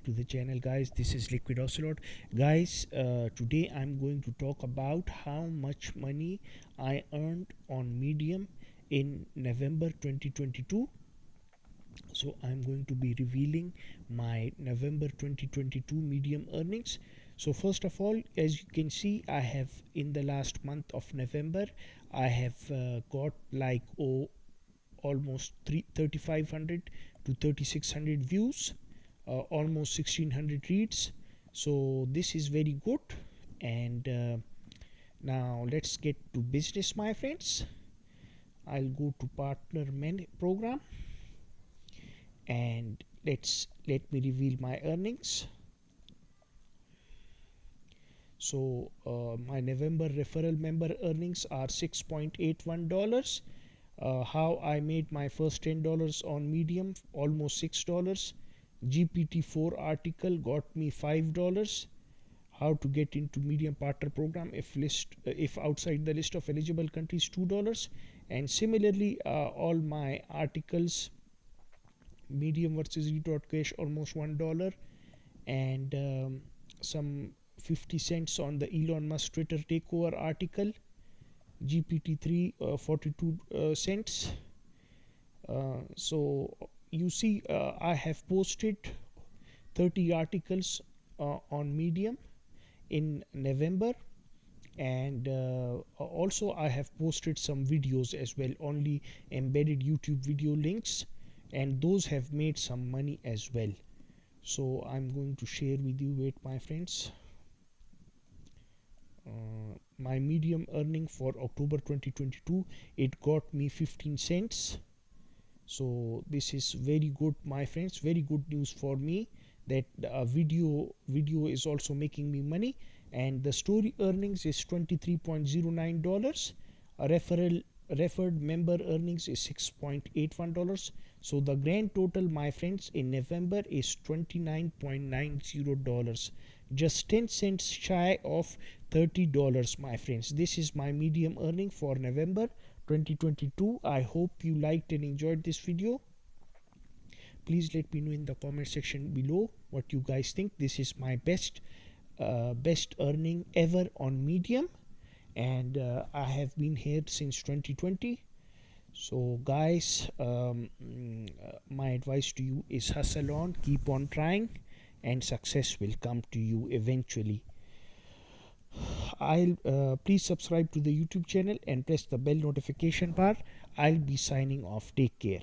to the channel, guys. This is Liquid Ocelot. Guys, today I'm going to talk about how much money I earned on Medium in November 2022. So I'm going to be revealing my November 2022 Medium earnings. So first of all, as you can see, I have in the last month of November I have got like almost 3500 to 3600 views, almost 1600 reads. So this is very good. And now let's get to business, my friends. I'll go to partner program, and let me reveal my earnings. So my November referral member earnings are $6.81. How I made my first $10 on Medium, almost $6. GPT-4 article got me $5. How to get into Medium partner program if outside the list of eligible countries, $2. And similarly, all my articles, Medium versus Cash, almost $1. And some 50 cents on the Elon Musk Twitter takeover article, GPT-3 42 cents. So you see, I have posted 30 articles on Medium in November, and also I have posted some videos as well, only embedded YouTube video links, and those have made some money as well. So I'm going to share with you, wait my friends, my Medium earning for October 2022. It got me 15 cents. So this is very good, my friends, very good news for me, that video is also making me money. And the story earnings is $23.09. Referred member earnings is $6.81. So the grand total, my friends, in November is $29.90, just 10 cents shy of $30, my friends. This is my Medium earning for November 2022. I hope you liked and enjoyed this video. Please let me know in the comment section below what you guys think. This is my best earning ever on Medium, and I have been here since 2020. So guys, my advice to you is hustle on, keep on trying, and success will come to you eventually. Please subscribe to the YouTube channel and press the bell notification bar. I'll be signing off. Take care.